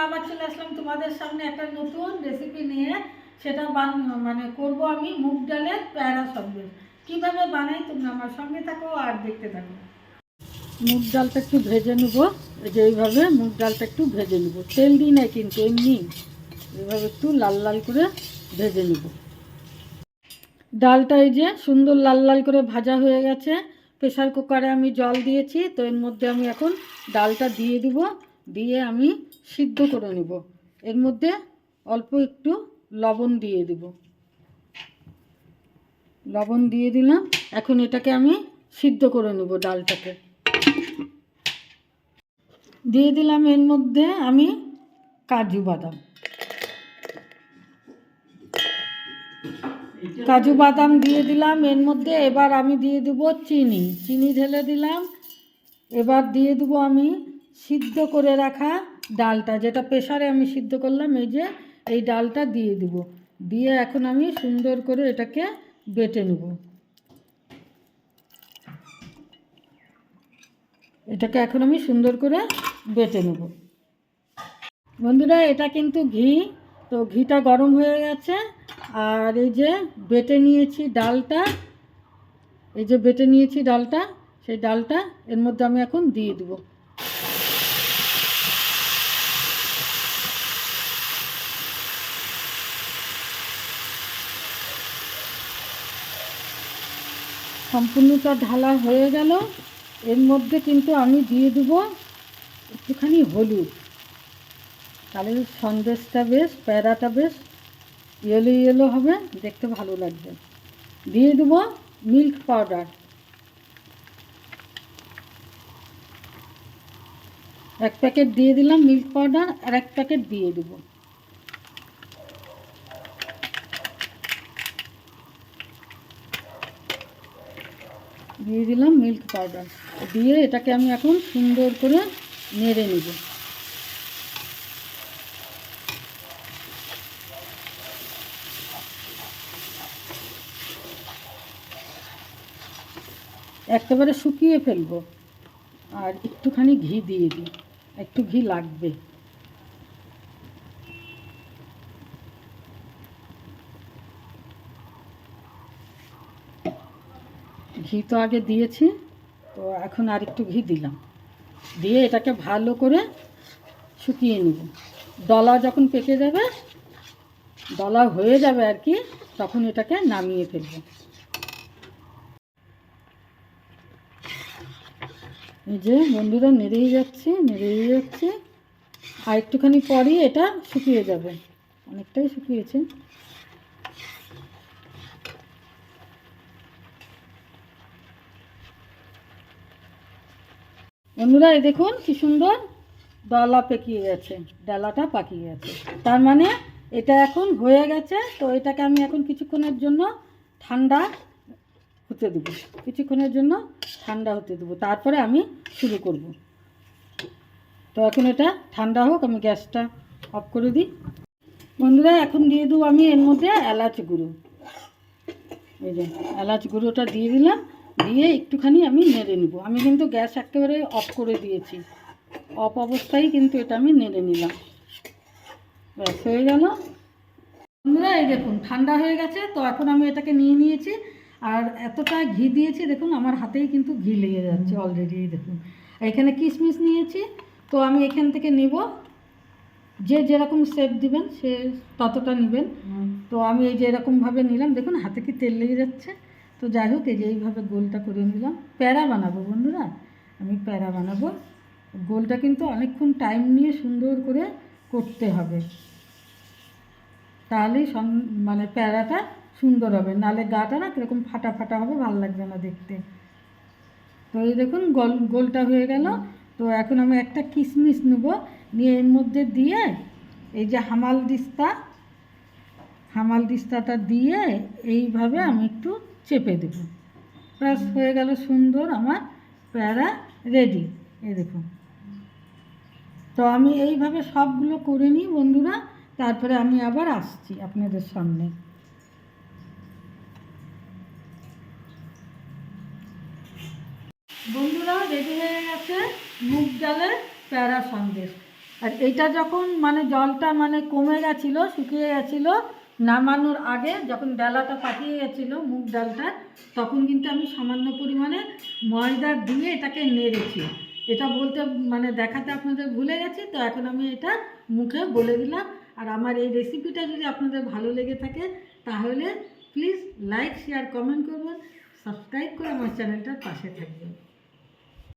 আবার চলে আসলাম তোমাদের সামনে একটা নতুন রেসিপি নিয়ে। সেটা করব আমি মুগ ডালের প্যারা সন্দেশ। কীভাবে বানাই তোমরা আমার সঙ্গে থাকো আর দেখতে থাকো। মুগ ডালটা একটু ভেজে নেবো, এই যে এইভাবে মুগ ডালটা একটু ভেজে নেবো, তেল দিই না কিন্তু এমনি এইভাবে একটু লাল লাল করে ভেজে নেব। ডালটা এই যে সুন্দর লাল লাল করে ভাজা হয়ে গেছে। প্রেসার কুকারে আমি জল দিয়েছি, তো এর মধ্যে আমি এখন ডালটা দিয়ে দিব, দিয়ে আমি সিদ্ধ করে নেব। এর মধ্যে অল্প একটু লবণ দিয়ে দিব, লবণ দিয়ে দিলাম। এখন এটাকে আমি সিদ্ধ করে নেব। ডালটাকে দিয়ে দিলাম, এর মধ্যে আমি কাজু বাদাম দিয়ে দিলাম এর মধ্যে। এবার আমি দিয়ে দেব চিনি ঢেলে দিলাম। এবার দিয়ে দেবো আমি সিদ্ধ করে রাখা ডালটা, যেটা প্রেসারে আমি সিদ্ধ করলাম, এই যে এই ডালটা দিয়ে দেব। দিয়ে এখন আমি সুন্দর করে এটাকে বেটে নেব। এটাকে এখন আমি সুন্দর করে বেটে নেব। বন্ধুরা, এটা কিন্তু ঘি, তো ঘিটা গরম হয়ে গেছে। আর এই যে বেটে নিয়েছি ডালটা, সেই ডালটা এর মধ্যে আমি এখন দিয়ে দেবো। সম্পূর্ণটা ঢালা হয়ে গেল। এর মধ্যে কিন্তু আমি দিয়ে দেবো একটুখানি হলুদ, তাহলে সন্দেশটা বেশ, প্যারাটা বেশ ইয়েলো ইয়েলো হবে, দেখতে ভালো লাগবে। দিয়ে দেবো মিল্ক পাউডার, 1 প্যাকেট দিয়ে দিলাম মিল্ক পাউডার, আর 1 প্যাকেট দিয়ে দেবো। দিয়ে দিলাম মিল্ক পাউডার, দিয়ে এটাকে আমি এখন সুন্দর করে নেড়ে নেব। একেবারে শুকিয়ে ফেলবো, আর একটুখানি ঘি দিয়ে দিই, একটু ঘি লাগবে। ঘি তো আগে দিয়েছি, তো এখন আর একটু ঘি দিলাম, দিয়ে এটাকে ভালো করে শুকিয়ে নেব। দলা যখন পেকে যাবে, দলা হয়ে যাবে আর কি, তখন এটাকে নামিয়ে ফেলব। এই যে বন্ধুরা, নেড়েই যাচ্ছি, আর একটুখানি পরই এটা শুকিয়ে যাবে, অনেকটাই শুকিয়েছে। বন্ধুরা, এই দেখুন কি সুন্দর ডালাটা পাকিয়ে গেছে, তার মানে এটা এখন হয়ে গেছে। তো এটাকে আমি এখন কিছুক্ষণের জন্য ঠান্ডা হতে দেবো, তারপরে আমি শুরু করব। তো এখন এটা ঠান্ডা হোক, আমি গ্যাসটা অফ করে দিই। বন্ধুরা, এখন দিয়ে দেবো আমি এর মধ্যে এলাচ গুঁড়ো। এই যে এলাচ গুঁড়োটা দিয়ে দিলাম, দিয়ে একটুখানি আমি নেড়ে নেব। আমি কিন্তু গ্যাস একেবারে অফ করে দিয়েছি, অফ অবস্থায় কিন্তু এটা আমি নেড়ে নিলাম। ব্যাস হয়ে গেল। বন্ধুরা, এই দেখুন ঠান্ডা হয়ে গেছে। তো এখন আমি এটাকে নিয়ে নিয়েছি, আর এতটা ঘি দিয়েছি দেখুন আমার হাতেই কিন্তু ঘি লেগে যাচ্ছে অলরেডি। দেখুন এখানে কিশমিশ নিয়েছি, তো আমি এখান থেকে নেব। যে যেরকম শেপ দিবেন সে ততটা নেবেন। তো আমি এই যে এরকমভাবে নিলাম, দেখুন হাতে কি তেল লেগে যাচ্ছে। তো যাই হোক, এই যে এইভাবে গোলটা করে নিলাম। প্যারা বানাবো বন্ধুরা, আমি প্যারা বানাবো। গোলটা কিন্তু অনেকক্ষণ টাইম নিয়ে সুন্দর করে করতে হবে, তাহলেই প্যারাটা সুন্দর হবে, নাহলে গাটা না কীরকম ফাটা ফাটা হবে, ভালো লাগবে না দেখতে। তো এই দেখুন গোলটা হয়ে গেল। তো এখন আমি একটা কিশমিশ নেব, নিয়ে এর মধ্যে দিয়ে এই যে হামাল দিস্তাটা দিয়ে এইভাবে আমি একটু চেপে দেব। ব্যাস হয়ে গেল, সুন্দর আমার প্যারা রেডি। এই দেখুন। তো আমি এইভাবে সবগুলো করে নিই বন্ধুরা, তারপরে আমি আবার আসছি আপনাদের সামনে। বন্ধুরা, রেডি হয়ে গেছে মুগ ডালের প্যারা সন্দেশ। আর এইটা যখন মানে জলটা মানে কমে গেছিলো, শুকিয়ে গেছিলো, নামানোর আগে যখন ডালাটা পাঠিয়ে গেছিলো মুগ ডালটা, তখন কিন্তু আমি সামান্য পরিমাণে ময়দা দিয়ে এটাকে নেড়েছি। এটা বলতে মানে দেখাতে আপনাদের ভুলে গেছি, তো এখন আমি এটা মুখে বলে দিলাম। আর আমার এই রেসিপিটা যদি আপনাদের ভালো লেগে থাকে তাহলে প্লিজ লাইক শেয়ার কমেন্ট করবেন, সাবস্ক্রাইব করে আমার চ্যানেলটার পাশে থাকবেন।